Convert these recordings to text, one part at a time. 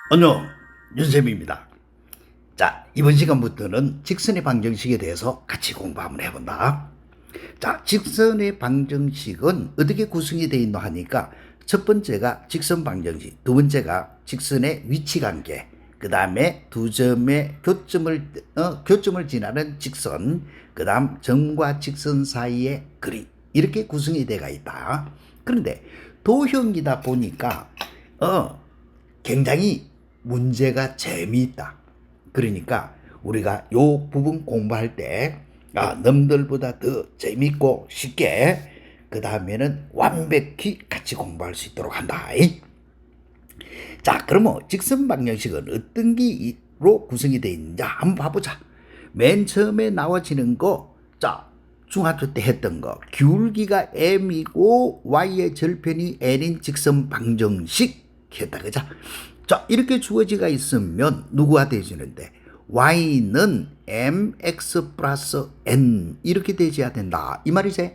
안녕, 윤쌤입니다. 자, 이번 시간부터는 직선의 방정식에 대해서 같이 공부 한번 해본다. 자, 직선의 방정식은 어떻게 구성이 되어 있노 하니까 첫 번째가 직선 방정식, 두 번째가 직선의 위치 관계, 그 다음에 두 점의 교점을 지나는 직선, 그 다음 점과 직선 사이의 거리, 이렇게 구성이 되어 있다. 그런데 도형이다 보니까 굉장히 문제가 재미있다. 그러니까 우리가 요 부분 공부할 때 남들보다 더 재밌고 쉽게 그 다음에는 완벽히 같이 공부할 수 있도록 한다. 자, 그러면 직선 방정식은 어떤 기로 구성이 되어 있는지 한번 봐보자. 맨 처음에 나와지는 거, 자, 중학교 때 했던 거, 기울기가 m이고 y의 절편이 n인 직선 방정식 했다, 그죠? 자, 이렇게 주어지가 있으면 누구가 되지는데 y는 mx 플러스 n 이렇게 되어야 된다 이 말이지.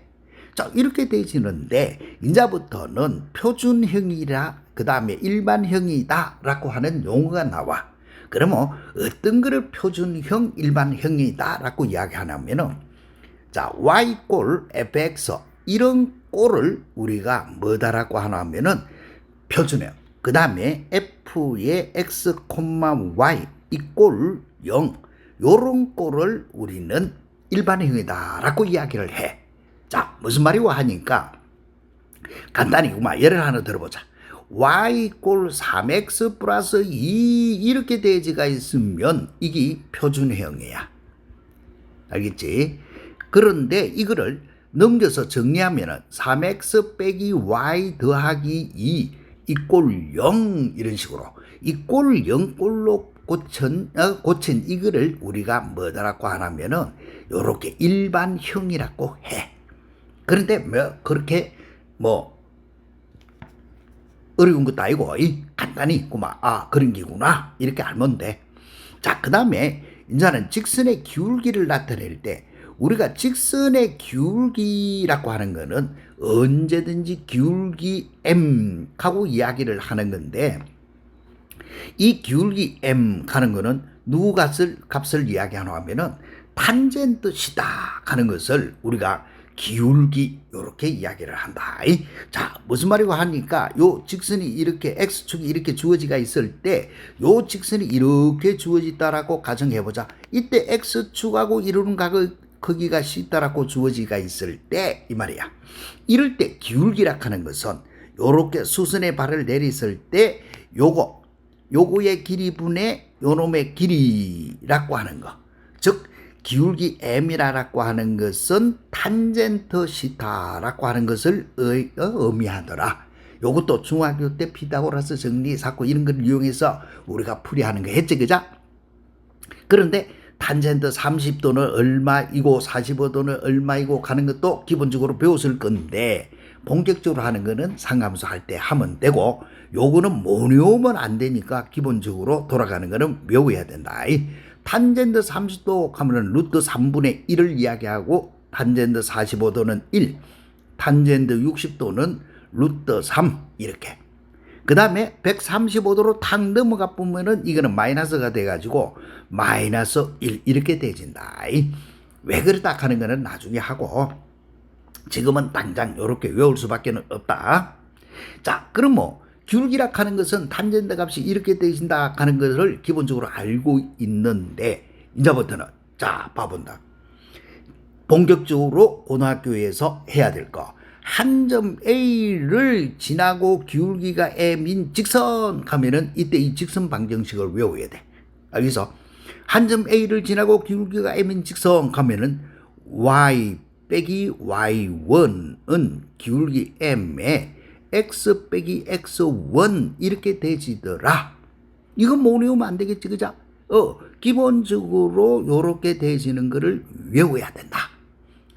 자, 이렇게 되지는데 이제부터는 표준형이라 그 다음에 일반형이다 라고 하는 용어가 나와. 그러면 어떤 거를 표준형 일반형이다 라고 이야기하냐면은 자, y꼴 fx 이런 꼴을 우리가 뭐다라고 하냐면은 표준형. 그 다음에 f의 x, y 이꼴 0 요런 꼴을 우리는 일반형이다 라고 이야기를 해. 자, 무슨 말이고 하니까 간단히 예를 하나 들어보자. y 꼴 3x 플러스 2 이렇게 대지가 있으면 이게 표준형이야. 알겠지? 그런데 이거를 넘겨서 정리하면은 3x 빼기 y 더하기 2 이 꼴 0 이런 식으로 이 꼴 0꼴로 고친 이거를 우리가 뭐다라고 하냐면은 요렇게 일반형이라고 해. 그런데 뭐 그렇게 뭐 어려운 것도 아니고 간단히 그런 기구나 이렇게 알면 돼. 자, 그 다음에 이제는 직선의 기울기를 나타낼 때 우리가 직선의 기울기라고 하는 거는 언제든지 기울기 m 하고 이야기를 하는 건데 이 기울기 m 가는 거는 누구 값을 이야기하노 하면은 탄젠트 시다 하는 것을 우리가 기울기 이렇게 이야기를 한다. 자, 무슨 말이고 하니까 요 직선이 이렇게 x축이 이렇게 주어지가 있을 때 요 직선이 이렇게 주어지다라고 가정해 보자. 이때 x축하고 이루는 각의 크기가 c다라고 주어지가 있을 때 이 말이야. 이럴 때 기울기라 하는 것은 요렇게 수선의 발을 내렸을 때 요거의 길이 분의 요놈의 길이라고 하는 거. 즉 기울기 m이라고 하는 것은 탄젠트 시타라고 하는 것을 의미하더라. 요것도 중학교 때 피타고라스 정리 사고 이런 걸 이용해서 우리가 풀이하는 거 했지, 그자? 그런데 탄젠트 30도는 얼마이고 45도는 얼마이고 가는 것도 기본적으로 배웠을 건데 본격적으로 하는 거는 상함수 할 때 하면 되고 요거는 못 외우면 안 되니까 기본적으로 돌아가는 거는 외워야 된다. 탄젠트 30도 하면은 루트 3분의 1을 이야기하고 탄젠트 45도는 1, 탄젠트 60도는 루트 3 이렇게. 그 다음에 135도로 탁 넘어가 보면은 이거는 마이너스가 돼가지고 마이너스 1 이렇게 돼진다. 왜 그렇다 하는 거는 나중에 하고 지금은 당장 이렇게 외울 수밖에 없다. 자, 그럼 기울기라 하는 것은 탄젠트 값이 이렇게 되신다 하는 것을 기본적으로 알고 있는데 이제부터는 자 봐본다. 본격적으로 고등학교에서 해야 될 거. 한 점 A를 지나고 기울기가 M인 직선 하면은 이때 이 직선 방정식을 외워야 돼. 알겠어? 한 점 A를 지나고 기울기가 M인 직선 하면은 Y 빼기 Y1은 기울기 M에 x 빼기 x1 이렇게 되지더라. 이건 못 외우면 안 되겠지, 그죠? 기본적으로 요렇게 되시는 거를 외워야 된다.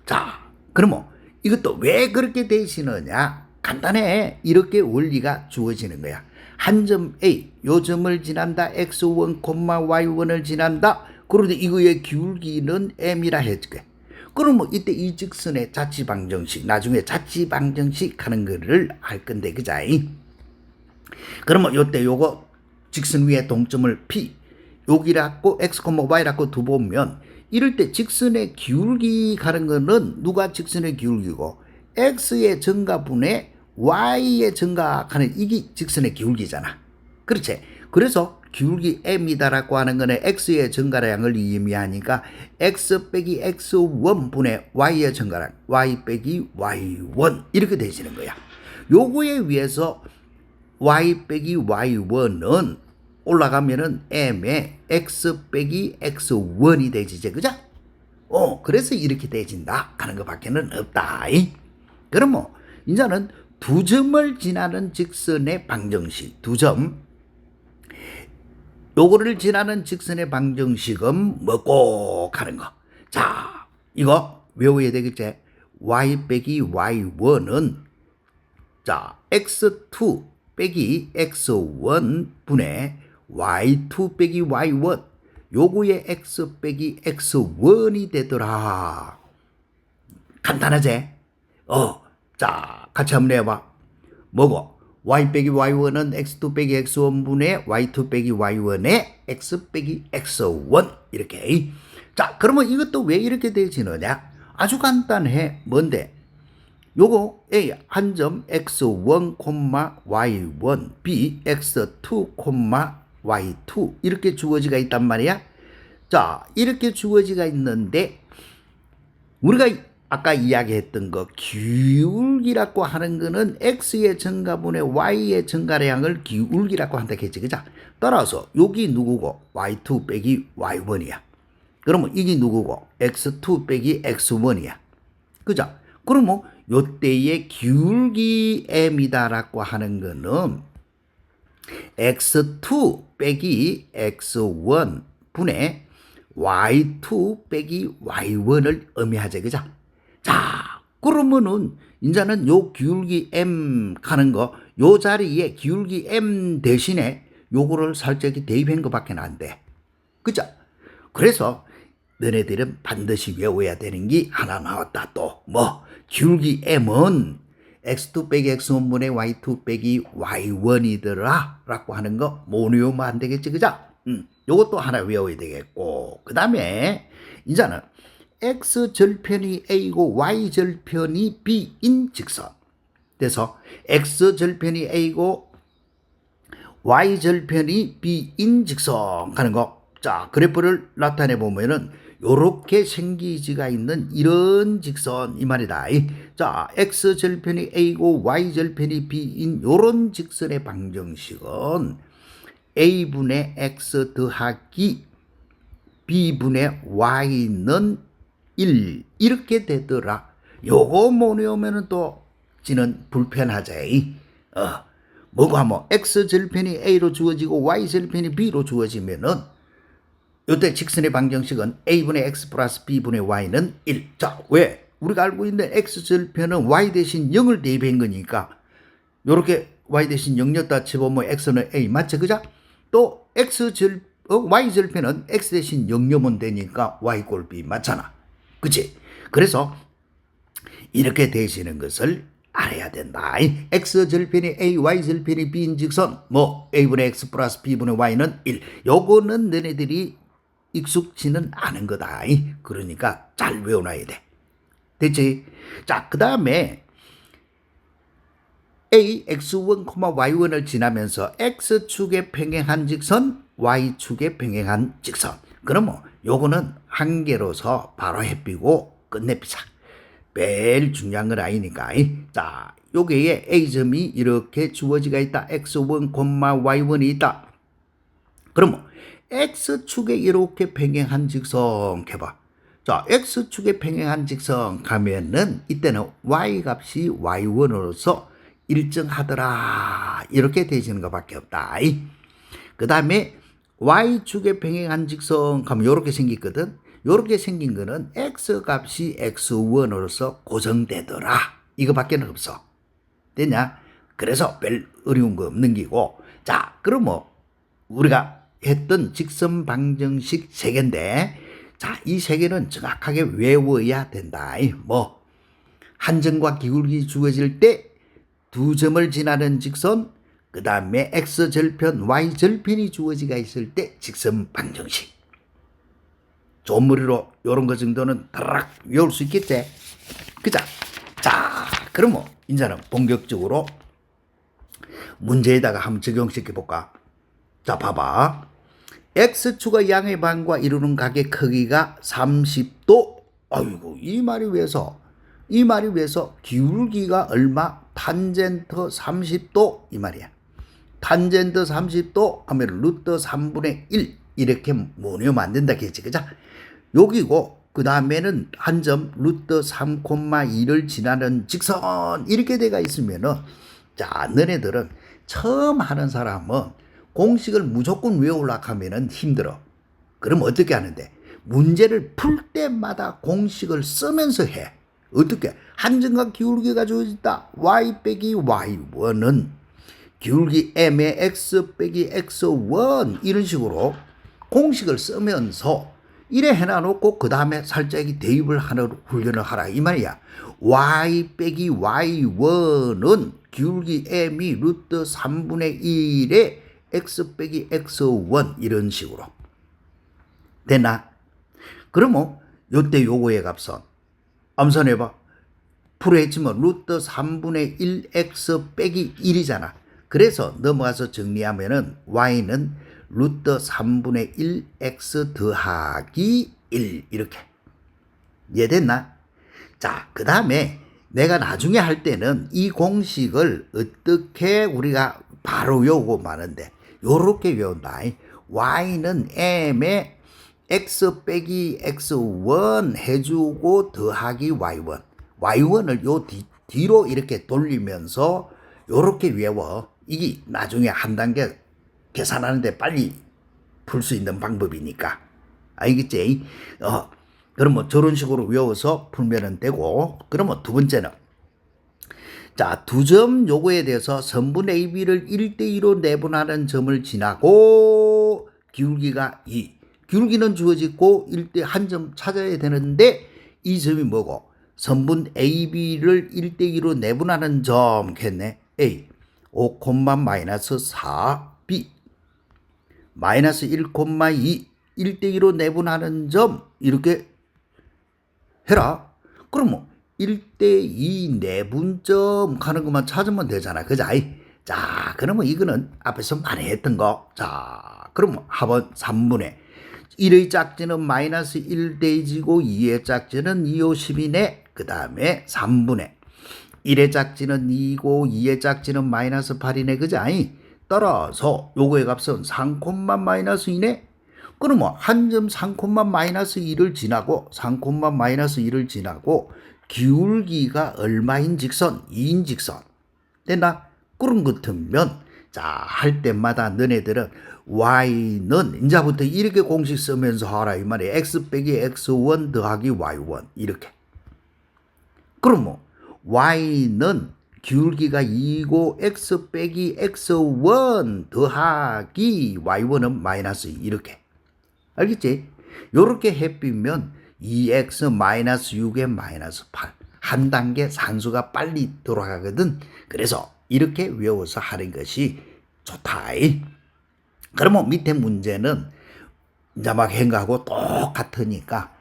자, 그러면 이것도 왜 그렇게 되시느냐? 간단해. 이렇게 원리가 주어지는 거야. 한 점 A, 요 점을 지난다. x1, y1을 지난다. 그런데 이거의 기울기는 m이라 해줄게. 그러면 이때 이 직선의 자취방정식, 나중에 자취방정식 하는 거를 할 건데, 그자? 그러면 요때 요거 직선 위에 동점을 P, 여기라고 X, Y라고 두보면 이럴 때 직선의 기울기 가는 거는 누가 직선의 기울기고 X의 증가분의 Y의 증가하는 이게 직선의 기울기잖아. 그렇지? 그래서 기울기 m이다라고 하는 거는 x의 증가량을 의미하니까 x 빼기 x1 분의 y의 증가량 y 빼기 y1 이렇게 되시는 거야. 요거에 의해서 y 빼기 y1은 올라가면은 m의 x 빼기 x1이 되지지, 그죠? 그래서 이렇게 되진다 하는 것밖에는 없다. 그럼 뭐 이제는 두 점을 지나는 직선의 방정식, 두 점, 요거를 지나는 직선의 방정식은 뭐고 하는 거. 자, 이거 외워야 되겠지? y 빼기 y1은 자 x2 빼기 x1 분의 y2 빼기 y1 요거의 x 빼기 x1이 되더라. 간단하지? 자 같이 한번 해봐. 뭐고? y 빼기 y1은 x2 빼기 x1 분의 y2 빼기 y1의 x 빼기 x1 이렇게. 자 그러면 이것도 왜 이렇게 되지느냐? 아주 간단해. 뭔데? 요거 A 한 점 x1, y1, B x2, y2 이렇게 주어지가 있단 말이야. 자 이렇게 주어지가 있는데 우리가 아까 이야기했던 거 기울기라고 하는 거는 x의 증가분의 y의 증가량을 기울기라고 한다 했지, 그죠? 따라서 여기 누구고? y2 빼기 y1이야. 그러면 이게 누구고? x2 빼기 x1이야. 그죠? 그러면 요때의 기울기 m이다라고 하는 거는 x2 빼기 x1 분의 y2 빼기 y1을 의미하죠, 그죠? 자, 그러면은 이제는 요 기울기 m 가는 거, 요 자리에 기울기 m 대신에 요거를 살짝이 대입한 것밖에 안 돼. 그죠? 그래서 너네들은 반드시 외워야 되는 게 하나 나왔다. 또 뭐 기울기 m은 x2 빼기 x1분의 y2 빼기 y1이더라 라고 하는 거 못 외우면 안 되겠지, 그죠? 요것도 하나 외워야 되겠고, 그 다음에 이제는 x절편이 a고 y절편이 b인 직선. 그래서 x절편이 a고 y절편이 b인 직선 하는 거. 자, 그래프를 나타내 보면은 요렇게 생기지가 있는 이런 직선 이 말이다. 자, x절편이 a고 y절편이 b인 요런 직선의 방정식은 a분의 x 더하기 b분의 y는 1 이렇게 되더라. 요거 못 외우면은 또 지는 불편하지. 뭐고 하면 x절편이 a로 주어지고 y절편이 b로 주어지면은 요때 직선의 방정식은 a분의 x 플러스 b분의 y는 1. 자, 왜? 우리가 알고 있는 x절편은 y 대신 0을 대입한 거니까 요렇게 y 대신 0였다 치보면 x는 a 맞죠, 그죠? 또 y절편은 x 대신 0면 되니까 y 꼴 b 맞잖아. 그치? 그래서 이렇게 되시는 것을 알아야 된다. x절편이 a, y절편이 b인 직선 뭐 a분의 x 플러스 b분의 y는 1. 요거는 너네들이 익숙지는 않은 거다. 그러니까 잘 외워놔야 돼. 됐지? 자, 그 다음에 A, x1, y1을 지나면서 x축에 평행한 직선, y축에 평행한 직선. 그러면 요거는 한 개로서 바로 해피고 끝냅시다. 매일 중요한 건 아니니까. 자, 요게에 A점이 이렇게 주어지가 있다. x1, y1이 있다. 그러면 x축에 이렇게 평행한 직선 해봐. 자, x축에 평행한 직선 가면은 이때는 y 값이 y1으로서 일정하더라. 이렇게 되시는 것밖에 없다. 그 다음에 y축에 평행한 직선 가면 이렇게 생기거든. 이렇게 생긴 거는 x 값이 x1으로서 고정되더라. 이거밖에 없어. 됐냐? 그래서 별 어려운 거 없는 기고. 자, 그러면 우리가 했던 직선 방정식 3개인데, 자, 이 3개는 정확하게 외워야 된다. 뭐 한점과 기울기 주어질 때 두 점을 지나는 직선, 그 다음에 x절편, y절편이 주어지가 있을 때 직선 방정식. 좋은 머리로 요런 거 정도는 다락 외울 수 있겠지? 그자? 자, 그러면 이제는 본격적으로 문제에다가 한번 적용시켜 볼까? 자, 봐봐. x축의 양의 반과 이루는 각의 크기가 30도. 아이고, 이 말이 왜서 기울기가 얼마? 탄젠트 30도 이 말이야. 탄젠트 30도 하면 루트 3분의 1 이렇게 모니면 안 된다 했지, 그자? 여기고 그 다음에는 한 점 루트 3,2를 지나는 직선 이렇게 돼가 있으면은, 자, 너네들은 처음 하는 사람은 공식을 무조건 외우려고 하면은 힘들어. 그럼 어떻게 하는데? 문제를 풀 때마다 공식을 쓰면서 해. 어떻게? 한정각 기울기가 주어졌다. y 빼기 y1은 기울기 m의 x 빼기 x1 이런 식으로 공식을 쓰면서 이래 해놔놓고 그 다음에 살짝 대입을 하는 훈련을 하라 이 말이야. y 빼기 y1은 기울기 m이 루트 3분의 1에 x 빼기 x1 이런 식으로 됐나? 그러면 요때 요거의 값은 암산해봐. 풀어했지만 루트 3분의 1x 빼기 1이잖아. 그래서 넘어가서 정리하면은 y는 루트 3분의 1x 더하기 1 이렇게 이해됐나? 자, 그 다음에 내가 나중에 할 때는 이 공식을 어떻게 우리가 바로 외우고 마는데 요렇게 외운다. y는 m의 x 빼기 x1 해주고 더하기 y1. y1을 요 뒤로 이렇게 돌리면서 요렇게 외워. 이게 나중에 한 단계 계산하는데 빨리 풀 수 있는 방법이니까. 알겠지? 그러면 저런 식으로 외워서 풀면 되고, 그러면 두 번째는, 자, 두 점 요거에 대해서 선분 AB를 1대2로 내분하는 점을 지나고 기울기가 2. 기울기는 주어지고 1대 한 점 찾아야 되는데 이 점이 뭐고? 선분 AB를 1대2로 내분하는 점 했네. A 5, 마이너스 4 B 마이너스 1,2 1대2로 내분하는 점 이렇게 해라. 그러면 1대2 내분점 하는 것만 찾으면 되잖아. 그자? 자, 그러면 이거는 앞에서 많이 했던 거. 자, 그러면 합은 3분의 1의 짝지는 마이너스 1 대지고 2의 짝지는 2, 5, 10이네. 그 다음에 3분의 1의 짝지는 2고 2의 짝지는 마이너스 8이네. 그자? 따라서 요거의 값은 3, 마이너스 2네. 그러면 한 점 3, 마이너스 2를 지나고 3, 마이너스 2를 지나고 기울기가 얼마인 직선? 2인 직선. 됐나? 그런 것 같으면 자, 할 때마다 너네들은 y는 이제부터 이렇게 공식 쓰면서 하라 이 말이야. x 빼기 x1 더하기 y1 이렇게. 그러면 y는 기울기가 2고 x 빼기 x1 더하기 y1은 마이너스 2 이렇게. 알겠지? 요렇게 해비면 2x 마이너스 6에 마이너스 8. 한 단계 산수가 빨리 돌아가거든. 그래서 이렇게 외워서 하는 것이 좋다. 그러면 밑에 문제는 이제 막 행하고 똑같으니까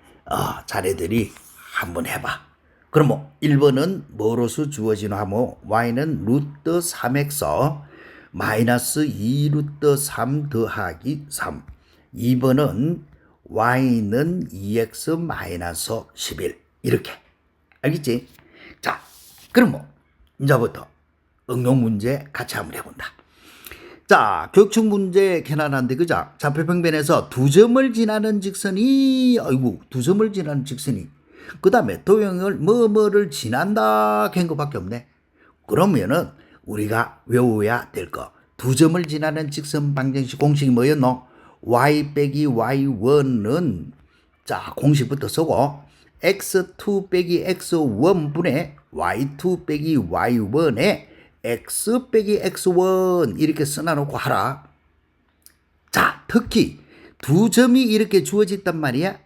자네들이 한번 해봐. 그러면 1번은 뭐로서 주어지나 하면 y는 루트 3x 마이너스 2 루트 3 더하기 3. 2번은 y는 2x 마이너스 11 이렇게. 알겠지? 자, 그러면 이제부터 응용 문제 같이 한번 해본다. 자, 교육청 문제 캐나다인데 그자? 좌표평면에서 두 점을 지나는 직선이 두 점을 지나는 직선이 그 다음에 도형을 뭐뭐를 지난다 한 것밖에 없네. 그러면은 우리가 외워야 될 거. 두 점을 지나는 직선 방정식 공식이 뭐였노? y 빼기 y1은 자 공식부터 쓰고 x2 빼기 x1분의 y2 빼기 y1에 x 빼기 x1 이렇게 써놔놓고 하라. 자, 특히 두 점이 이렇게 주어졌단 말이야.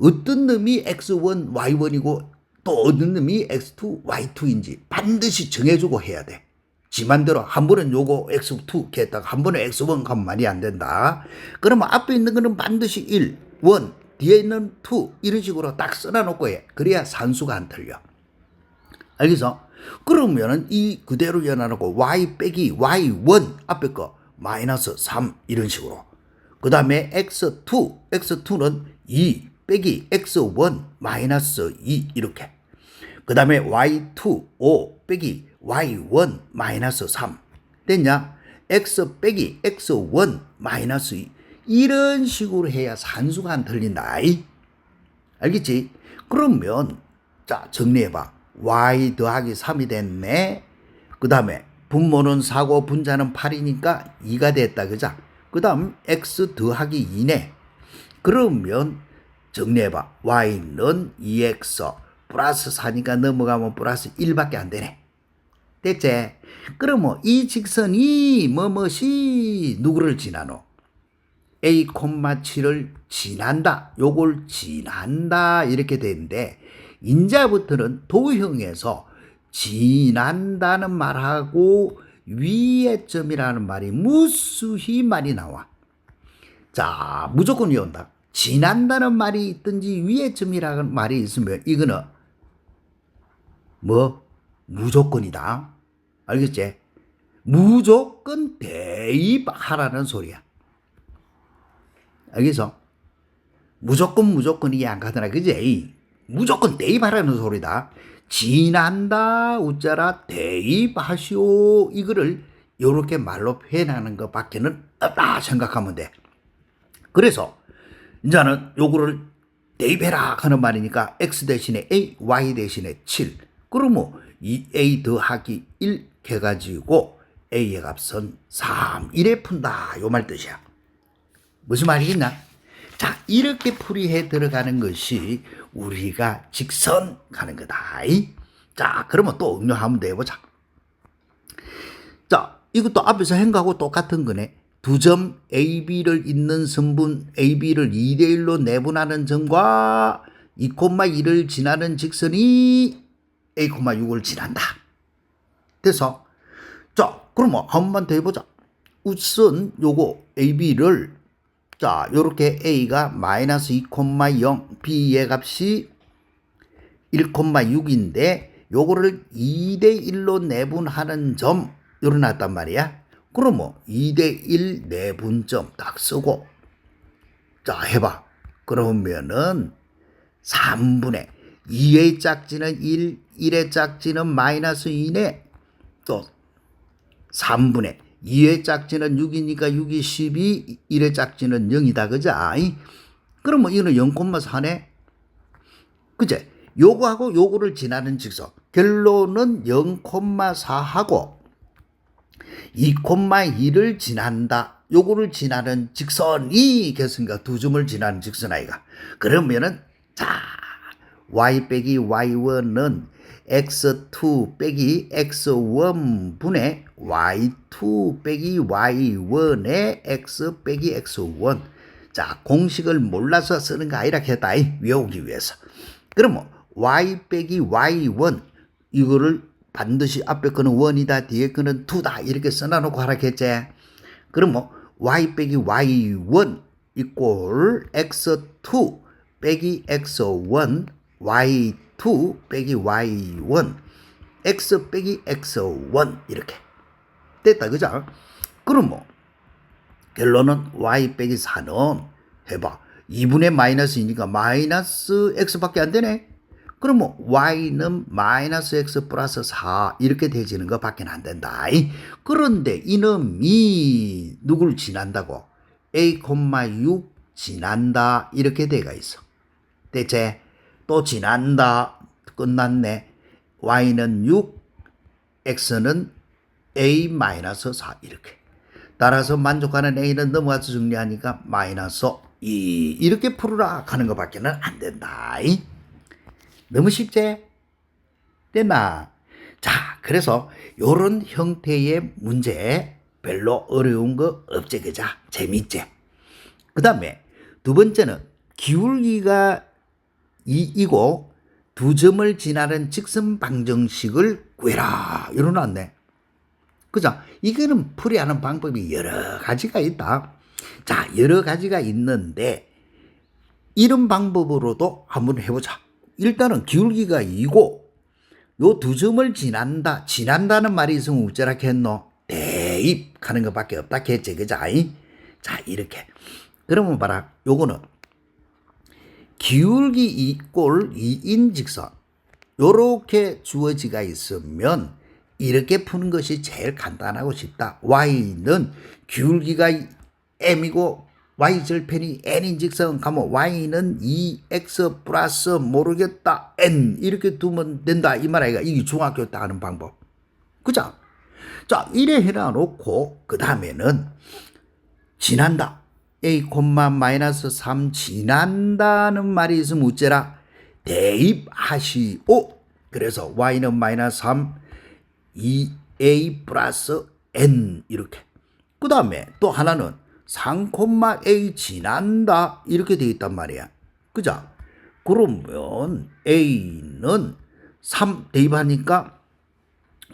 어떤 놈이 x1, y1이고 또 어떤 놈이 x2, y2인지 반드시 정해주고 해야 돼. 지 맘대로 한 번은 요거 x2 이렇게 했다가 한 번은 x1 가면 말이 안 된다. 그러면 앞에 있는 거는 반드시 1, 1, 뒤에 있는 2 이런 식으로 딱 써놔놓고 해. 그래야 산수가 안 틀려. 알겠어? 그러면은 이 그대로 연하고 y 빼기 y1 앞에 거 마이너스 3 이런 식으로. 그 다음에 x2는 2 빼기 x1 마이너스 2 이렇게. 그 다음에 y2 5 빼기 y1 마이너스 3 됐냐? x 빼기 x1 마이너스 2 이런 식으로 해야 산수가 안 틀린다. 알겠지? 그러면 자 정리해봐. y 더하기 3이 됐네. 그 다음에 분모는 4고 분자는 8이니까 2가 됐다. 그자? 그 다음 x 더하기 2네. 그러면 정리해봐. y는 2x 플러스 4니까 넘어가면 플러스 1밖에 안 되네. 됐지? 그러면 이 직선이 뭐뭐시 누구를 지나노? a, 7을 지난다. 요걸 지난다. 이렇게 되는데 인자부터는 도형에서 지난다는 말하고 위의 점이라는 말이 무수히 많이 나와. 자, 무조건 이온다. 지난다는 말이 있든지 위의 점이라는 말이 있으면 이거는 뭐 무조건이다. 알겠지? 무조건 대입하라는 소리야. 알겠어? 무조건이 안 가더라. 그지? 무조건 대입하라는 소리다. 지난다 우자라 대입하시오. 이거를 요렇게 말로 표현하는 것밖에는 없다 생각하면 돼. 그래서 이제는 요거를 대입해라 하는 말이니까 x 대신에 a, y 대신에 7. 그러면 이 a 더하기 1 해가지고 a의 값은 3 이래 푼다. 요 말 뜻이야. 무슨 말이겠나? 자, 이렇게 풀이해 들어가는 것이 우리가 직선 가는 거다. 자, 그러면 또 응용하면 돼 보자. 자, 이것도 앞에서 한 거하고 똑같은 거네. 두 점 AB를 잇는 선분 AB를 2대1로 내분하는 점과 2,2를 지나는 직선이 A,6을 지난다. 됐어? 자, 그러면 한 번 더 해보자. 우선 요거 AB를 자, 요렇게 A가 마이너스 2,0, B의 값이 1,6인데 요거를 2대1로 내분하는 점 요러놨단 말이야. 그러면 2대1 내분점 딱 쓰고 자 해봐. 그러면은 3분의 2의 짝지는 1, 1의 짝지는 마이너스 2네. 또 3분의 2의 짝지는 6이니까 6이 12, 1의 짝지는 0이다. 그자? 그러면 이거는 0,4네. 그제? 요거하고 요거를 지나는 직선. 결론은 0,4하고 2,2를 지난다. 요거를 지나는 직선이 됐으니까 두 점을 지나는 직선 아이가. 그러면은 자 y 빼기 y1은 x2 빼기 x1 분의 y2 빼기 y1의 x 빼기 x1. 자, 공식을 몰라서 쓰는 거 아니라 했다. 외우기 위해서. 그러면 y 빼기 y1 이거를 반드시 앞에 거는 1이다 뒤에 거는 2다 이렇게 써놔놓고 하라 했지. 그러면 y 빼기 y1 이꼴 x2 빼기 x1 y2 빼기 y1 x 빼기 x1 이렇게 됐다. 그죠? 그럼 뭐 결론은 y 빼기 4는 해봐. 2분의 마이너스이니까 마이너스 x밖에 안 되네. 그러면 y는 마이너스 x 플러스 4 이렇게 되지는 것밖에 안 된다. 그런데 이놈이 누굴 지난다고? a,6 지난다 이렇게 돼가 있어. 대체 또 지난다 끝났네. y는 6 x는 a 마이너스 4 이렇게. 따라서 만족하는 a는 넘어가서 정리하니까 마이너스 2 이렇게 풀으라 하는 것밖에는 안 된다. 너무 쉽지? 됐나? 자, 그래서 요런 형태의 문제 별로 어려운 거 없지. 그자? 재밌지? 그 다음에 두 번째는 기울기가 2이고 두 점을 지나는 직선 방정식을 구해라. 이러놨네. 그죠? 이거는 풀이하는 방법이 여러 가지가 있다. 자, 여러 가지가 있는데 이런 방법으로도 한번 해보자. 일단은 기울기가 2고 요 두 점을 지난다는 말이 있으면 어쩌라고 했노? 대입하는 것밖에 없다 했지, 그죠? 자, 이렇게. 그러면 봐라, 요거는 기울기 2꼴 2인 직선 요렇게 주어지가 있으면 이렇게 푸는 것이 제일 간단하고 쉽다. y는 기울기가 m이고 y절편이 n인 직선 가면 y는 2x 플러스 모르겠다 n 이렇게 두면 된다 이 말 아이가. 이게 중학교 때 하는 방법. 그죠? 자, 이래 해놔놓고 그 다음에는 지난다. a, 마이너스 3 지난다는 말이 있으면 어째라? 대입하시오. 그래서 y는 마이너스 3 2a 플러스 n 이렇게. 그 다음에 또 하나는 3,a 지난다 이렇게 되어 있단 말이야. 그죠? 그러면 a는 3 대입하니까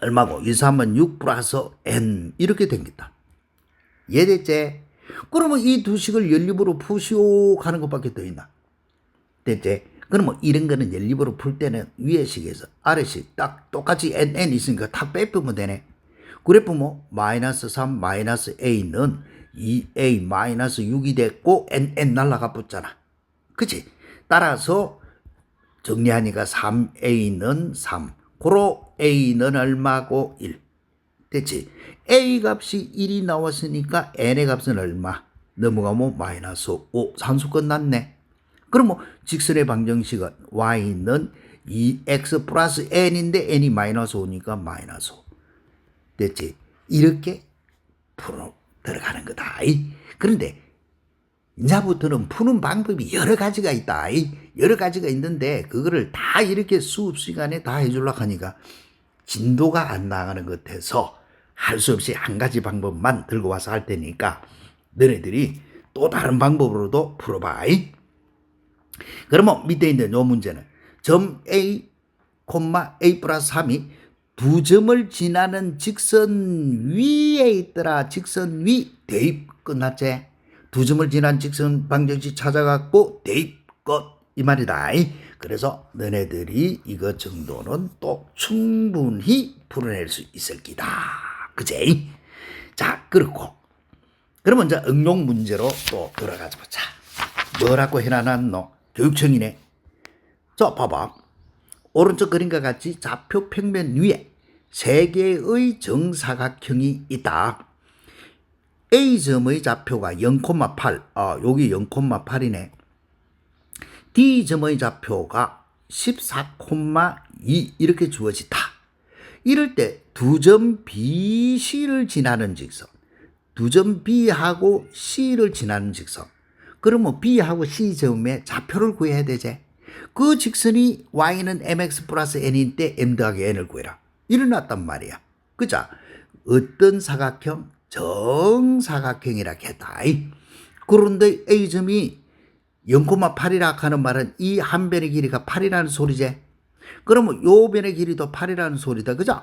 얼마고? 2, 3은 6 플러스 n 이렇게 되겠다. 이해됐지? 그러면 이 두 식을 연립으로 푸시오 하는 것밖에 더 있나? 됐지? 그러면 이런 거는 연립으로 풀 때는 위에 식에서 아래 식 딱 똑같이 n 있으니까 탁 빼쁘면 되네. 그래프 뭐 마이너스 3 마이너스 a는 2a 마이너스 6이 됐고 n 날라가 붙잖아. 그치? 따라서 정리하니까 3a는 3 고로 a는 얼마고 1 됐지? a 값이 1이 나왔으니까 n의 값은 얼마? 넘어가면 마이너스 5 산수 끝났네. 그럼 직선의 방정식은 y는 2x 플러스 n인데 n이 마이너스 5니까 마이너스 5 됐지? 이렇게 풀어 들어가는 거다. 그런데 이제부터는 푸는 방법이 여러 가지가 있다. 여러 가지가 있는데 그거를 다 이렇게 수업 시간에 다 해주려고 하니까 진도가 안 나가는 것 같아서 할 수 없이 한 가지 방법만 들고 와서 할 테니까 너네들이 또 다른 방법으로도 풀어봐. 그러면 밑에 있는 요 문제는 점 A, A 플러스 3이 두 점을 지나는 직선 위에 있더라. 직선 위 대입 끝났지? 두 점을 지난 직선 방정식 찾아갖고 대입 끝 이 말이다. 그래서 너네들이 이것 정도는 또 충분히 풀어낼 수 있을 기다. 그제? 자, 그렇고 그러면 이제 응용 문제로 또 들어가자 보자. 뭐라고 해놔놨노? 교육청이네. 자, 봐봐. 오른쪽 그림과 같이 좌표 평면 위에 세 개의 정사각형이 있다. A점의 좌표가 0,8, 여기 0,8이네. D점의 좌표가 14,2 이렇게 주어지다. 이럴 때 두 점 BC를 지나는 직선, 두 점 B하고 C를 지나는 직선. 그러면 B하고 C점의 좌표를 구해야 되지. 그 직선이 y는 mx 플러스 n일 때 m 더하기 n을 구해라. 일어났단 말이야. 그죠? 어떤 사각형? 정사각형이라 했다. 그런데 A점이 0,8이라 하는 말은 이 한 변의 길이가 8이라는 소리지. 그러면 요 변의 길이도 8이라는 소리다. 그죠?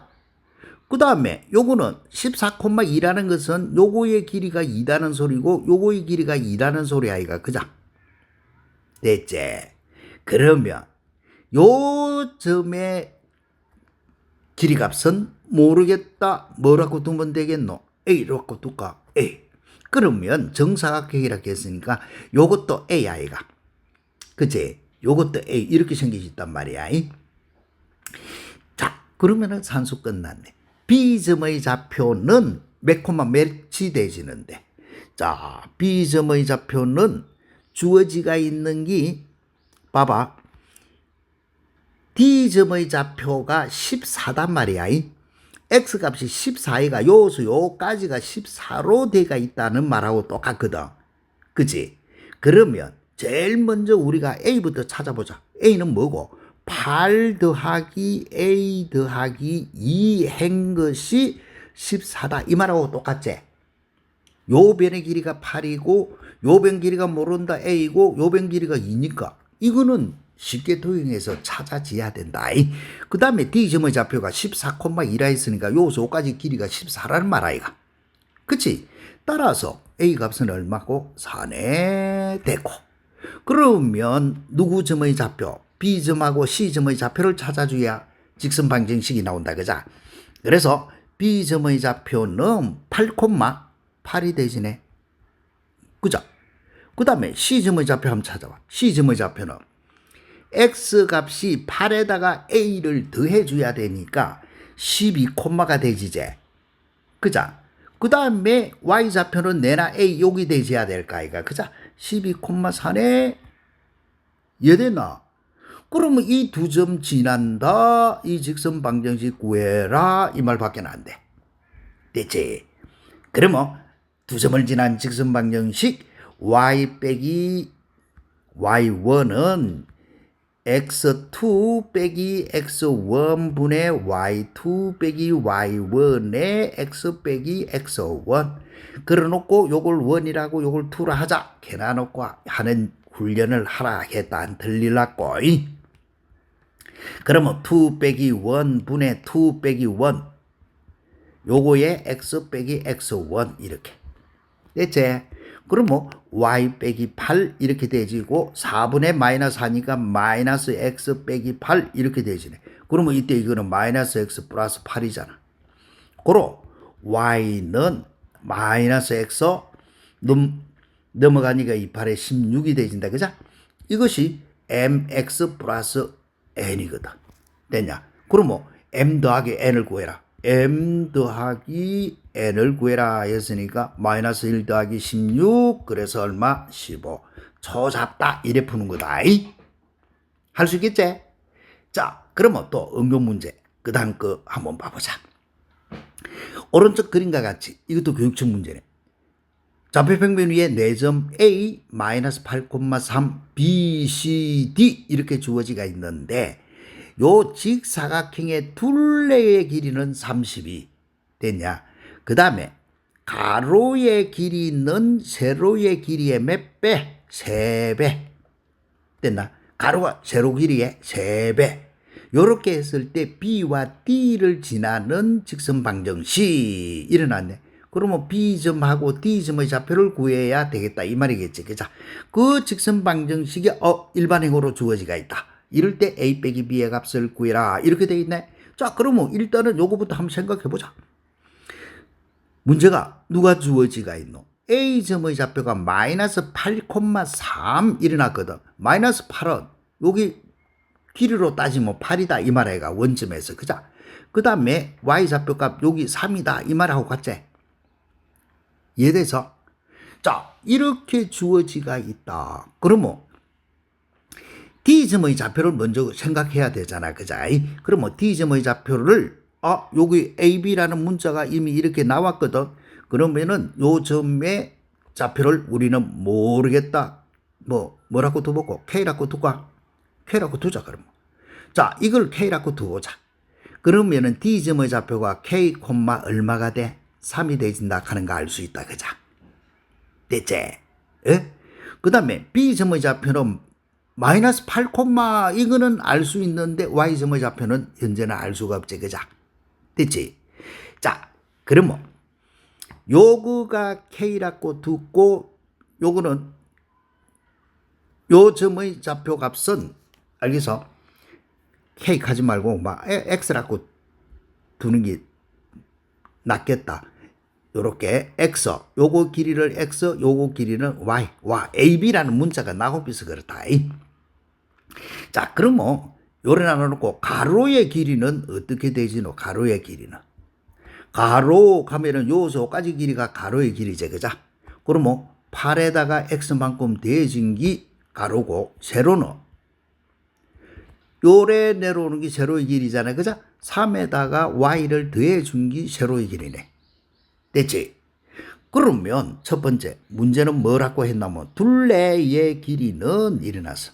그 다음에 요거는 14,2라는 것은 요거의 길이가 2라는 소리고 요거의 길이가 2라는 소리 아이가. 그죠? 됐지? 그러면 요 점의 길이값은 모르겠다. 뭐라고 두면 되겠노? A라고 둘까? A. 그러면 정사각형이라고 했으니까 요것도 A 아이가. 그치? 요것도 A 이렇게 생기셨단 말이야. 자, 그러면은 산수 끝났네. B점의 좌표는 몇 콤마 몇이 되지는데. 자, B점의 좌표는 주어지가 있는 게 봐봐. D점의 좌표가 14단 말이야. X값이 14이가 요수 요까지가 14로 돼가 있다는 말하고 똑같거든. 그치? 그러면 제일 먼저 우리가 A부터 찾아보자. A는 뭐고? 8 더하기 A 더하기 2 한 것이 14다. 이 말하고 똑같지? 요 변의 길이가 8이고 요 변 길이가 모른다 A고 요 변 길이가 2니까 이거는 쉽게 도형해서 찾아지어야 된다. 그 다음에 D점의 좌표가 14,1라 했으니까 요소 5까지 길이가 14라는 말 아이가. 그치? 따라서 A 값은 얼마고? 4네 되고. 그러면 누구 점의 좌표? B점하고 C점의 좌표를 찾아줘야 직선 방정식이 나온다. 그자? 그래서 B점의 좌표는 8,8이 되지네. 그죠? 그 다음에 C점의 좌표 한번 찾아봐. C점의 좌표는 X값이 8에다가 A를 더해줘야 되니까 12콤마가 되지제. 그자? 그 다음에 Y좌표는 내나 A 여기 되져야 될까 아이가. 그자? 12,4네 얘되나? 그러면 이 두 점 지난다. 이 직선 방정식 구해라. 이 말밖에 안 돼. 됐지? 그러면 두 점을 지난 직선 방정식 y 빼기 y1은 x2 빼기 x1 분의 y2 빼기 y1의 x 빼기 x1 그래놓고 요걸 1이라고 요걸 2라 하자. 개나놓고 하는 훈련을 하라 했다. 안 들리라고. 그러면 2 빼기 1 분의 2 빼기 1 요거에 x 빼기 x1 이렇게 됐지? 그러면 y 빼기 8 이렇게 되지고 4분의 마이너스 하니까 마이너스 x 빼기 8 이렇게 되지네. 그러면 이때 이거는 마이너스 x 플러스 8이잖아. 그럼 y는 마이너스 x 넘어가니까 28에 16이 되진다. 그죠? 이것이 mx 플러스 n이거든. 됐냐? 그러면 m 더하기 n을 구해라. m 더하기 n을 구해라 했으니까 마이너스 1 더하기 16 그래서 얼마? 15. 초 잡다 이래 푸는 거다. 할 수 있겠지? 자, 그러면 또 응용 문제 그 다음 거 한번 봐보자. 오른쪽 그림과 같이 이것도 교육청 문제네. 좌표평면 위에 4점 A 마이너스 8,3 B, C, D 이렇게 주어지가 있는데 요 직사각형의 둘레의 길이는 32 됐냐? 그 다음에 가로의 길이는 세로의 길이의 몇 배? 3배 됐나? 가로가 세로 길이의 3배 요렇게 했을 때 B와 D를 지나는 직선 방정식 일어났네. 그러면 B점하고 D점의 좌표를 구해야 되겠다 이 말이겠지. 그죠? 그 직선 방정식이 일반행으로 주어지가 있다. 이럴 때 A 빼기 B의 값을 구해라 이렇게 돼 있네. 자, 그러면 일단은 요거부터 한번 생각해 보자. 문제가 누가 주어지가 있노? A점의 좌표가 마이너스 8,3 일어났거든. 마이너스 8은 여기 길이로 따지면 8이다 이 말이가 원점에서. 그죠? 그 다음에 Y좌표값 여기 3이다 이 말하고 같지? 이해돼서? 자, 이렇게 주어지가 있다. 그러면 D점의 좌표를 먼저 생각해야 되잖아. 그죠? 그러면 D점의 좌표를 여기 AB라는 문자가 이미 이렇게 나왔거든. 그러면은 요 점의 좌표를 우리는 모르겠다. 뭐라고 두고 K라고 두까? K라고 두자 그러면. 자, 이걸 K라고 두자. 그러면은 D점의 좌표가 K, 얼마가 돼? 3이 되진다 하는 거 알 수 있다. 그죠? 됐지? 그 다음에 B점의 좌표는 마이너스 8, 이거는 알 수 있는데 Y점의 좌표는 현재는 알 수가 없지. 그죠? 됐지? 자, 그러면 요거가 K라고 두고 요거는 요 점의 좌표 값은 알겠어? K 하지 말고 X라고 두는 게 낫겠다. 요렇게 X, 요거 길이를 X, 요거 길이는 Y, AB라는 문자가 나고 있어 그렇다. 자, 그러면 요래 나눠놓고 가로의 길이는 어떻게 되지노? 가로의 길이는 가로 가면은 요소까지 길이가 가로의 길이지. 그자? 그러면 8에다가 X만큼 더해진 게 가로고 세로는 요래 내려오는 게 세로의 길이잖아. 그자? 3에다가 Y를 더해준 게 세로의 길이네. 됐지? 그러면 첫 번째 문제는 뭐라고 했냐면 둘레의 길이는 일어났어.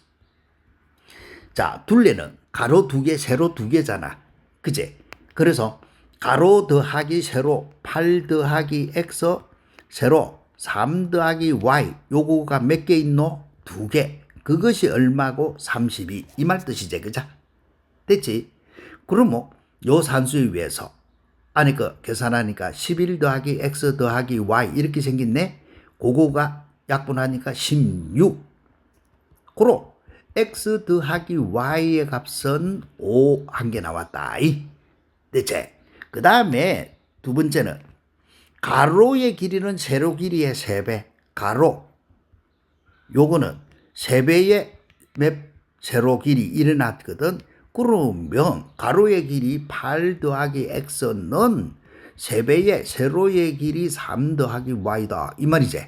자, 둘레는 가로 2개, 세로 2개잖아. 그제? 그래서 가로 더하기 세로 8 더하기 X 세로 3 더하기 Y 요거가 몇 개 있노? 2개. 그것이 얼마고 32 이 말 뜻이지 그죠? 됐지? 그러면 요 산수에 위해서 안에 거 계산하니까 11 더하기 x 더하기 y 이렇게 생겼네. 그거가 약분하니까 16. 그럼 x 더하기 y의 값은 5 한 개 나왔다. 됐지? 그 다음에 두 번째는 가로의 길이는 세로 길이의 3배. 가로. 요거는 3배의 세로 길이 일어났거든. 그러면 가로의 길이 8 더하기 x는 3배의 세로의 길이 3 더하기 y다. 이 말이지.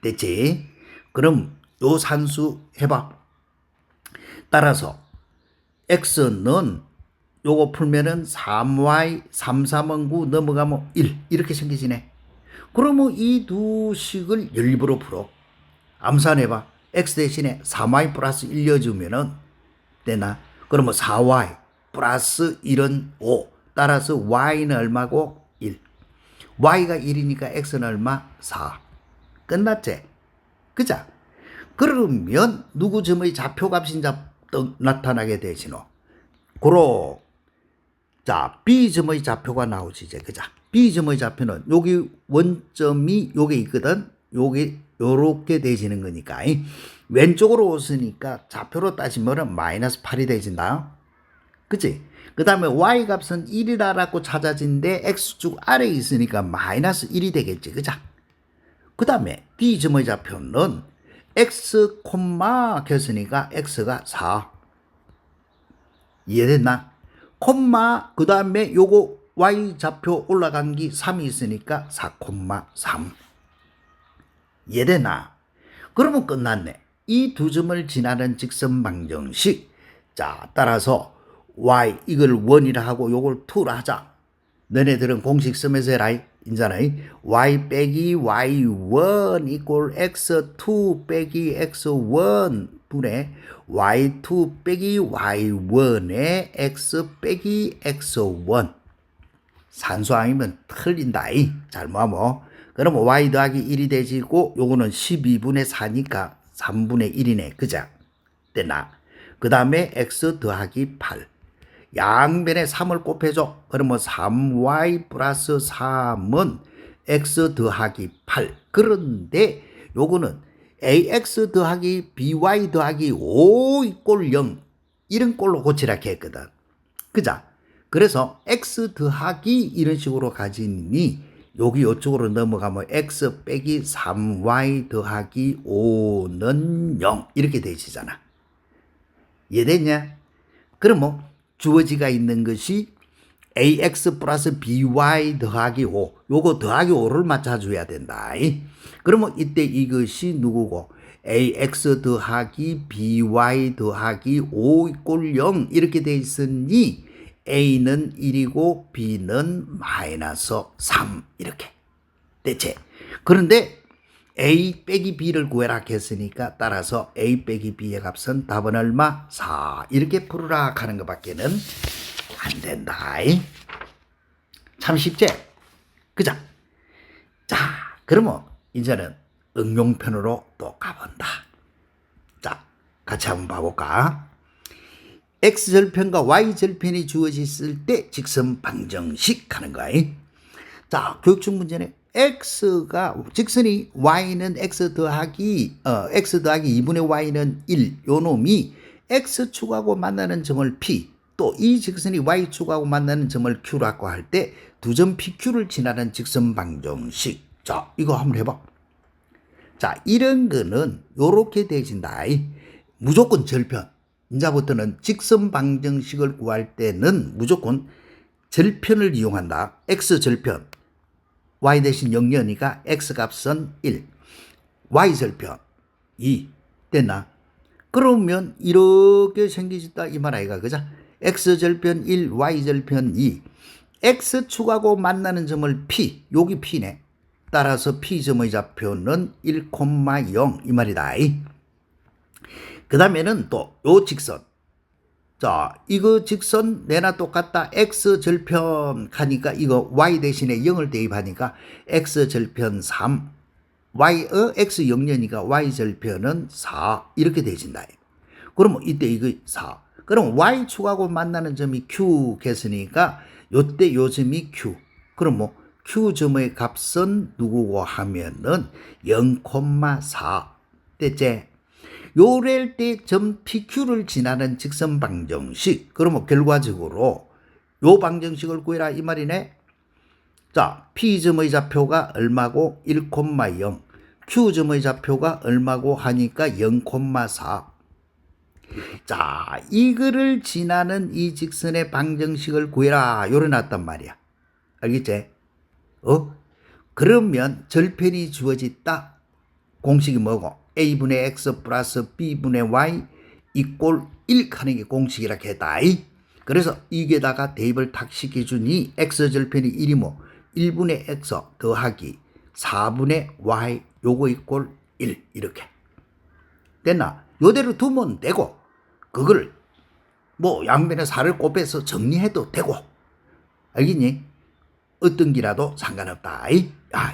됐지? 그럼 요 산수 해봐. 따라서 x는 요거 풀면은 3y 3, 3은 9 넘어가면 1 이렇게 생기지네. 그러면 이 두 식을 일부러 풀어. 암산해봐. x 대신에 3y 플러스 1 넣어주면은 되나? 그러면 4y 플러스 1은 5. 따라서 y는 얼마고? 1. y가 1이니까 x는 얼마? 4. 끝났지? 그자? 그러면 누구 점의 좌표값이 나타나게 되지노? 고로 자 B점의 좌표가 나오지 이제 그자? B점의 좌표는 여기 원점이 요게 있거든. 요게 요렇게 되지는 거니까 왼쪽으로 오으니까 좌표로 따지면 마이너스 8이 되진다. 그치? 그 다음에 y 값은 1이라고 찾아진데 x축 아래에 있으니까 마이너스 1이 되겠지. 그자? 그 다음에 D점의 좌표는 x 콤마 켰으니까 x가 4. 이해됐나? 콤마 그 다음에 요거 y 좌표 올라간 게 3이 있으니까 4,3. 이해되나? 그러면 끝났네. 이 두 점을 지나는 직선 방정식. 자, 따라서 y 이걸 1이라 하고 요걸 2라 하자. 너네들은 공식 쓰면서 해라. 인자나 y 빼기 y1 이꼴 x2 빼기 x1 분의 y2 빼기 y1의 x 빼기 x1. 산수 아니면 틀린다. 잘못하면. 그러면 y 더하기 1이 되지고 요거는 12분의 4니까 3분의 1이네. 그자? 됐나? 그 다음에 x 더하기 8. 양변에 3을 곱해줘. 그러면 3y 플러스 3은 x 더하기 8. 그런데 요거는 ax 더하기 by 더하기 5 이꼴 0 이런 꼴로 고치라 했거든. 그자? 그래서 x 더하기 이런 식으로 가지니 여기 이쪽으로 넘어가면 x 빼기 3y 더하기 5는 0 이렇게 되시잖아. 이해됐냐? 그러면 주어지가 있는 것이 ax 플러스 by 더하기 5 요거 더하기 5를 맞춰줘야 된다. 그러면 이때 이것이 누구고? ax 더하기 by 더하기 5 이꼴 0 이렇게 돼 있으니 a는 1이고 b는 마이너스 3 이렇게 됐지? 그런데 a 빼기 b를 구해라 했으니까 따라서 a 빼기 b의 값은 답은 얼마? 4 이렇게 풀으라 하는 것밖에는 안 된다. 참 쉽지? 그자? 자 그러면 이제는 응용편으로 또 가본다. 자 같이 한번 봐볼까? x절편과 y절편이 주어졌을 때 직선 방정식 하는 거야. 자 교육중 문제는 x가 직선이 y는 x 더하기 2분의 y는 1 요 놈이 x축하고 만나는 점을 p 또 이 직선이 y축하고 만나는 점을 q라고 할 때 두 점 pq를 지나는 직선 방정식. 자 이거 한번 해봐. 자 이런 거는 요렇게 되진다. 무조건 절편. 이제부터는 직선 방정식을 구할 때는 무조건 절편을 이용한다. x절편 y 대신 0이니까 x값은 1 y절편 2 됐나? 그러면 이렇게 생기셨다 이 말 아이가 그죠? x절편 1 y절편 2 x축하고 만나는 점을 p 여기 p네. 따라서 p점의 좌표는 1,0 이 말이다. 그 다음에는 또 요 직선. 자, 이거 직선 내나 똑같다. x절편 하니까 이거 y 대신에 0을 대입하니까 x절편 3 x 0년이니까 y절편은 4 이렇게 되진다. 그러면 이때 이거 4. 그럼 y축하고 만나는 점이 q겠으니까 요때 요 점이 q. 그럼 뭐 q점의 값은 누구고 하면은 0,4 됐지? 요럴 때 점 PQ를 지나는 직선 방정식. 그러면 결과적으로 요 방정식을 구해라 이 말이네. 자, P점의 좌표가 얼마고 1,0, Q점의 좌표가 얼마고 하니까 0,4. 자, 이거를 지나는 이 직선의 방정식을 구해라 요래놨단 말이야. 알겠지? 그러면 절편이 주어졌다. 공식이 뭐고? A분의 X 플러스 B분의 Y 이꼴 1 하는 게 공식이라 했다. 그래서 이게다가 대입을 탁 시켜주니 X절편이 1이모 1분의 X 더하기 4분의 Y 요거 이꼴 1 이렇게 됐나? 요대로 두면 되고 그걸 뭐 양변에 4를 곱해서 정리해도 되고 알겠니? 어떤 기라도 상관없다.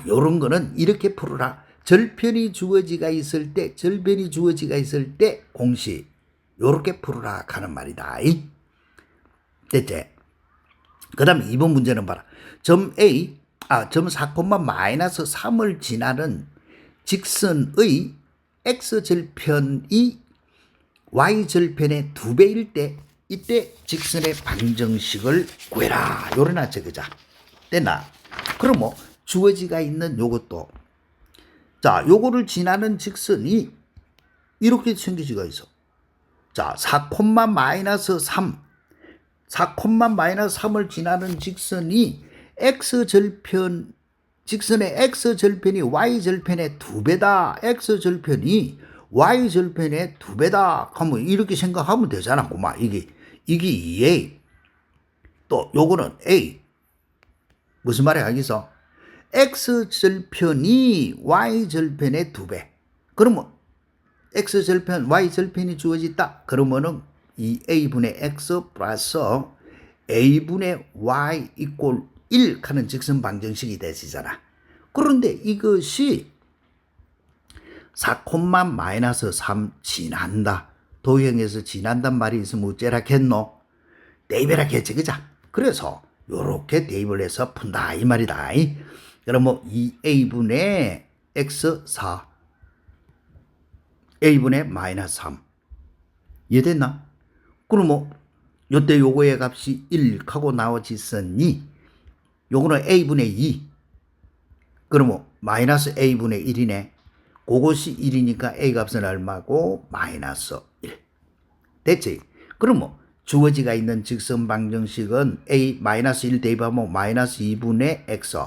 요런 거는 이렇게 풀어라. 절편이 주어지가 있을 때 공식 요렇게 풀어라 하는 말이다. 됐지? 그 다음에 이번 문제는 봐라. 점 4,-3을 지나는 직선의 x절편이 y절편의 2배일 때 이때 직선의 방정식을 구해라. 요래나 적으자. 됐나? 그럼 뭐 주어지가 있는 요것도 자, 요거를 지나는 직선이 이렇게 생기지가 있어. 자, 4,-3을 지나는 직선이 직선의 x절편이 y절편의 2배다. x절편이 y절편의 2배다. 하면 이렇게 생각하면 되잖아. 고마. 이게 2a. 또 요거는 a. 무슨 말이야, 여기서? x절편이 y절편의 2배. 그러면 x절편, y절편이 주어졌다. 그러면은 이 a분의 x 플러스 a분의 y 이꼴 1 하는 직선 방정식이 되시잖아. 그런데 이것이 4,-3 지난다. 도형에서 지난단 말이 있으면 어째라 했노? 대입해라 했지, 그자? 그래서 요렇게 대입을 해서 푼다 이 말이다. 그러면 이 a분의 x 4 a분의 마이너스 3 이해됐나? 그러면 요때 요거의 값이 1 하고 나오지었니 요거는 a분의 2 그러면 마이너스 a분의 1이네. 그것이 1이니까 a 값은 얼마고? 마이너스 1 됐지? 그러면 주어지가 있는 직선 방정식은 a 마이너스 1 대입하면 마이너스 2분의 x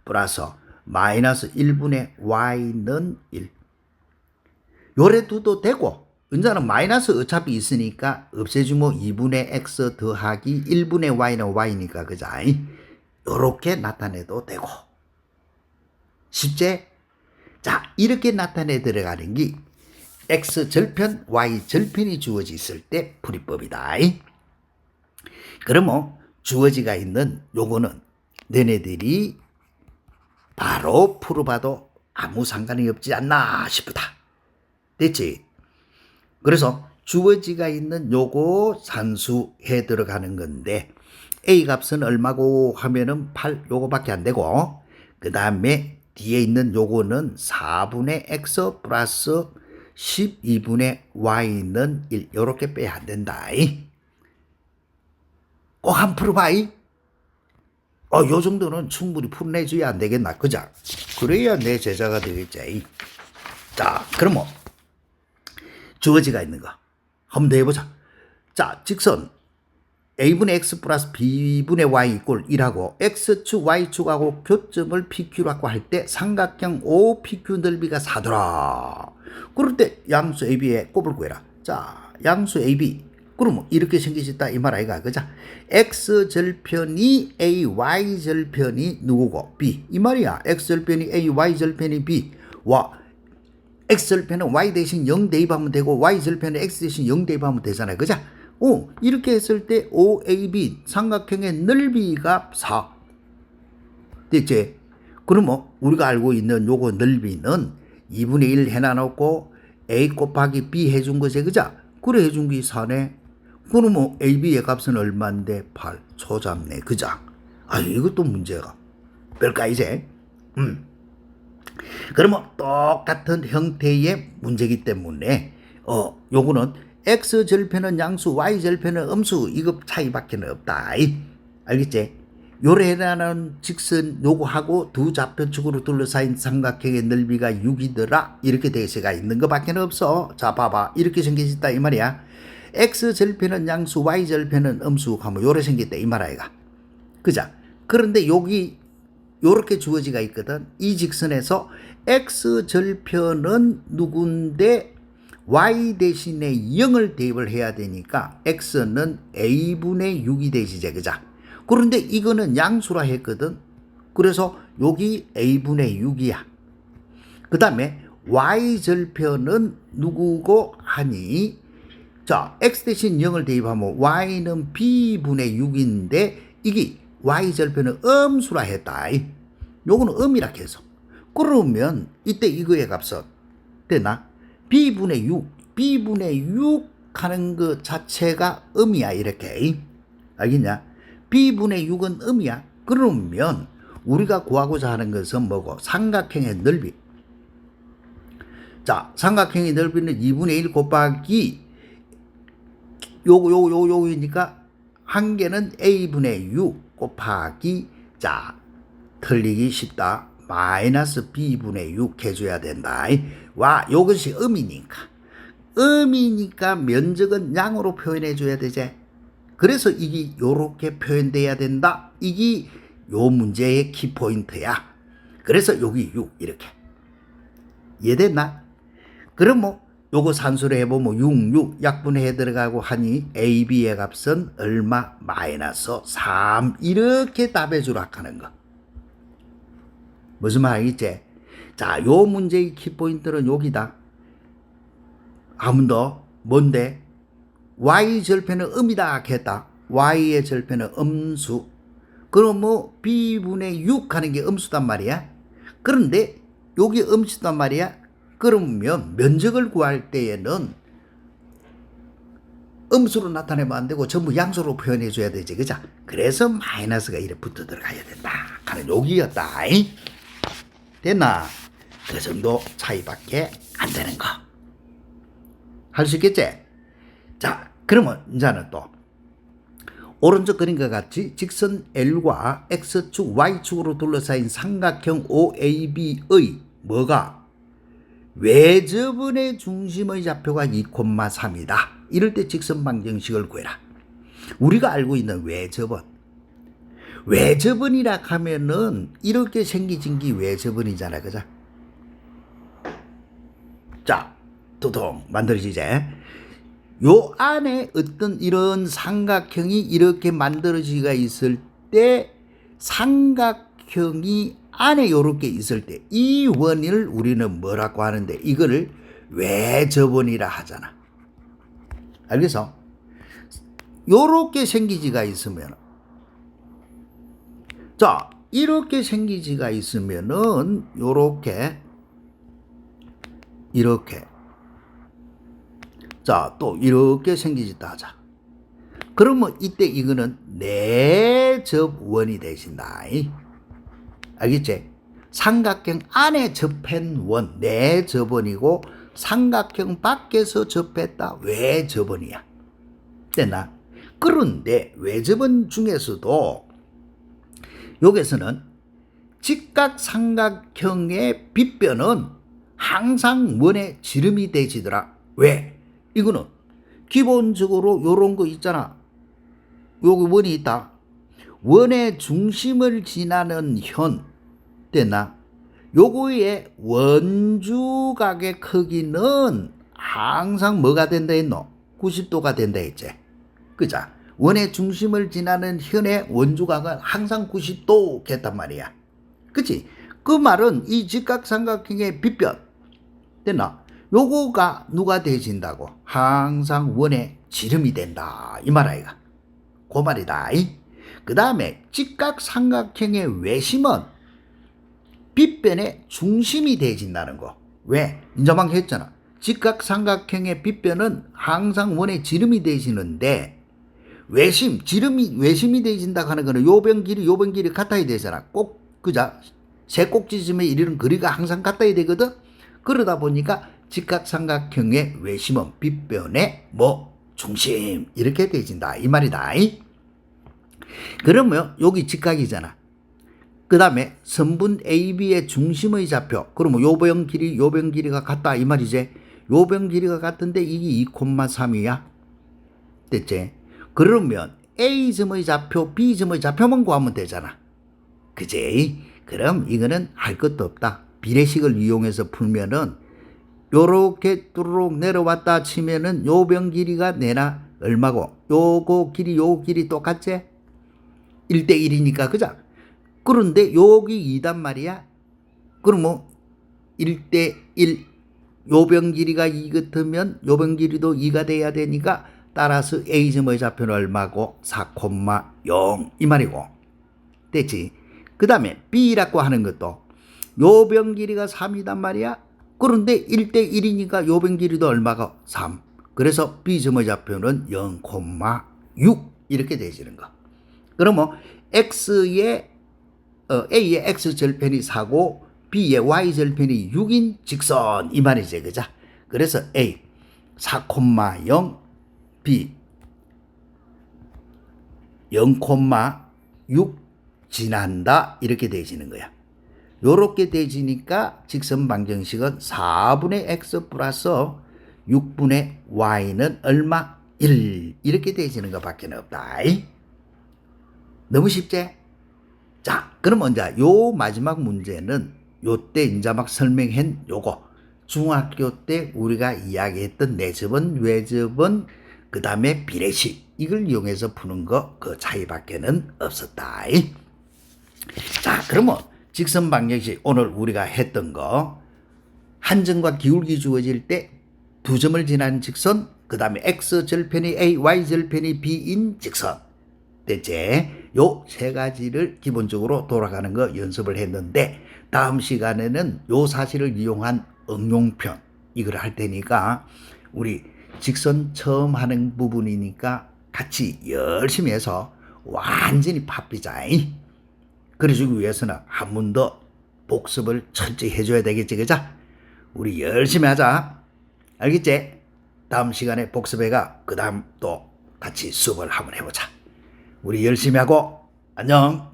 플러스 마이너스 1분의 y는 1 요래 두도 되고 은자는 마이너스 어차피 있으니까 없애주면 2분의 x 더하기 1분의 y는 y니까 그자 요렇게 나타내도 되고 쉽지? 자 이렇게 나타내 들어가는 게 x절편 y절편이 주어져 있을 때 풀이법이다. 그러면 주어지가 있는 요거는 너네들이 바로 풀어봐도 아무 상관이 없지 않나 싶다. 됐지? 그래서 주어지가 있는 요거 산수해 들어가는 건데 a 값은 얼마고 하면은 8 요거밖에 안 되고 그 다음에 뒤에 있는 요거는 4분의 x 플러스 12분의 y는 1 요렇게 빼야 안 된다. 꼭 한 풀어봐. 요 정도는 충분히 풀어내줘야 안 되겠나 그자? 그래야 내 제자가 되겠지. 자 그러면 주어지가 있는 거 한번 더 해보자. 자 직선 a분의 x 플러스 b분의 y 이꼴 1하고 x축 y축하고 교점을 pq로 할 때 삼각형 OPQ 넓이가 4더라. 그럴 때 양수 ab의 곱을 구해라. 자 양수 ab 그러면 이렇게 생기셨다 이 말 아이가 그자? x절편이 a y절편이 누구고 b 이 말이야. x절편이 a y절편이 b 와 x절편은 y 대신 0 대입하면 되고 y절편은 x 대신 0 대입하면 되잖아요. 그자? 이렇게 했을 때 OAB 삼각형의 넓이가 4 됐지? 그러면 우리가 알고 있는 요거 넓이는 2분의 1 해놔놓고 A 곱하기 B 해준 거지, 그자? 그래, 해준 게 4네. 그러면 A, B의 값은 얼마인데? 8. 초잡네, 그자? 아, 이것도 문제가 별까, 이제? 그러면 똑같은 형태의 문제이기 때문에, 요거는 X 절편은 양수, Y 절편은 음수, 이거 차이밖에 없다. 알겠지? 요래라는 직선 요거하고 두 좌표축으로 둘러싸인 삼각형의 넓이가 6이더라. 이렇게 대세가 있는 것밖에 없어. 자, 봐봐. 이렇게 생겨졌다 이 말이야. X 절편은 양수, Y 절편은 음수 하면 요래 생겼다 이 말이야. 그자? 그런데 여기 요렇게 주어지가 있거든. 이 직선에서 X 절편은 누군데 Y 대신에 0을 대입을 해야 되니까 X는 A분의 6이 되시죠, 그자? 그런데 이거는 양수라 했거든. 그래서 여기 A분의 6이야. 그 다음에 Y절편은 누구고 하니, 자, X 대신 0을 대입하면 Y는 B분의 6인데 이게 Y절편은 음수라 했다. 요거는 음이라 해서. 그러면 이때 이거의 값은 되나? B분의 6. B분의 6 하는 그 자체가 음이야, 이렇게. 알겠냐? B분의 6은 음이야. 그러면 우리가 구하고자 하는 것은 뭐고? 삼각형의 넓이. 자, 삼각형의 넓이는 2분의 1 곱하기 요거니까 한 개는 A분의 6 곱하기, 자, 틀리기 쉽다. 마이너스 B분의 6 해줘야 된다. 와, 요것이 음이니까. 음이니까 면적은 양으로 표현해 줘야 되지. 그래서 이게 요렇게 표현돼야 된다. 이게 요 문제의 키포인트야. 그래서 여기 6 이렇게. 이해됐나? 그럼 뭐 요거 산수로 해보면 6 약분해 들어가고 하니 A, B의 값은 얼마? 마이너스 3. 이렇게 답해 주라 하는 거. 무슨 말이지? 자, 요 문제의 키포인트는 여기다. 한 번 더. 뭔데? Y 절편은 음이다 했다. Y의 절편은 음수. 그럼 뭐 B분의 6 하는 게 음수단 말이야. 그런데 여기 음수단 말이야. 그러면 면적을 구할 때에는 음수로 나타내면 안 되고 전부 양수로 표현해 줘야 되지, 그자? 그래서 마이너스가 이렇게 붙어 들어가야 된다 하는 여기였다. 됐나? 그 정도 차이밖에 안 되는 거. 할 수 있겠지? 자, 그러면 이제는 또 오른쪽 그림과 같이 직선 L과 X축, Y축으로 둘러싸인 삼각형 OAB의 뭐가? 외접원의 중심의 좌표가 2,3이다. 이럴 때 직선 방정식을 구해라. 우리가 알고 있는 외접원. 외접원이라 하면은 이렇게 생기진 게 외접원이잖아, 그죠? 자, 도통 만들어지지? 요 안에 어떤 이런 삼각형이 이렇게 만들어지가 있을 때, 삼각형이 안에 요렇게 있을 때 이 원을 우리는 뭐라고 하는데 이거를 외접원이라 하잖아. 알겠어? 요렇게 생기지가 있으면, 자, 이렇게 생기지가 있으면은 요렇게 이렇게, 자, 또 이렇게 생기지다 하자. 그러면 이때 이거는 내접원이 되신다. 알겠지? 삼각형 안에 접한 원 내접원이고 삼각형 밖에서 접했다 외접원이야. 됐나? 그런데 외접원 중에서도 여기서는 직각삼각형의 빗변은 항상 원의 지름이 되지더라. 왜? 이거는 기본적으로 요런 거 있잖아. 여기 원이 있다. 원의 중심을 지나는 현, 됐나? 요거의 원주각의 크기는 항상 뭐가 된다 했노? 90도가 된다 했지. 그자? 원의 중심을 지나는 현의 원주각은 항상 90도 했단 말이야. 그치? 그 말은 이 직각삼각형의 빗변, 됐나? 요거가 누가 되진다고? 항상 원의 지름이 된다. 이 말 아이가. 그 말이다. 그 다음에 직각삼각형의 외심은 빗변의 중심이 되진다는 거. 왜? 이제 막 했잖아. 직각삼각형의 빗변은 항상 원의 지름이 되시는데 외심이 되진다 하는 거는 요변 길이 같아야 되잖아. 꼭 그자 세 꼭지점에 이르는 거리가 항상 같아야 되거든. 그러다 보니까 직각삼각형의 외심은 빗변의 뭐 중심 이렇게 되진다 이 말이다. 그러면 여기 직각이잖아. 그 다음에 선분 AB의 중심의 좌표. 그러면 요변 길이가 같다 이 말이지. 요변 길이가 같은데 이게 2,3이야. 됐지? 그러면 A점의 좌표, B점의 좌표만 구하면 되잖아. 그지? 그럼 이거는 할 것도 없다. 비례식을 이용해서 풀면은 요렇게 뚜루룩 내려왔다 치면은 요변 길이가 내나 얼마고 요 길이 똑같지? 1대1이니까 그죠? 그런데 여기 2단 말이야. 그러면 1대1 요변 길이가 2 같으면 요변 길이도 2가 돼야 되니까 따라서 A점의 좌표는 얼마고 4,0 이 말이고 됐지. 그 다음에 B라고 하는 것도 요변 길이가 3이단 말이야. 그런데 1대1이니까 요변 길이도 얼마가 3. 그래서 B점의 좌표는 0,6 이렇게 되지는 거. 그러면 A의 X절편이 4고 B의 Y절편이 6인 직선 이 말이지 그죠? 그래서 A 4,0 B 0,6 지난다 이렇게 되지는 거야. 요렇게 되지니까 직선 방정식은 4분의 X 플러스 6분의 Y는 얼마? 1 이렇게 되지는 것밖에 없다. 너무 쉽지? 자, 그럼 이제 요 마지막 문제는 요때 이제 막 설명한 요거 중학교 때 우리가 이야기했던 내접은 외접은 그 다음에 비례식 이걸 이용해서 푸는 거 그 차이밖에는 없었다. 자, 그러면 직선 방정식 오늘 우리가 했던 거 한점과 기울기 주어질 때 두 점을 지나는 직선 그 다음에 X절편이 A, Y절편이 B인 직선 됐지? 요 세 가지를 기본적으로 돌아가는 거 연습을 했는데 다음 시간에는 요 사실을 이용한 응용편 이걸 할 테니까 우리 직선 처음 하는 부분이니까 같이 열심히 해서 완전히 바삐자. 그러기 위해서는 한 번 더 복습을 철저히 해줘야 되겠지 그죠? 우리 열심히 하자. 알겠지? 다음 시간에 복습해가 그 다음 또 같이 수업을 한번 해보자. 우리 열심히 하고 안녕.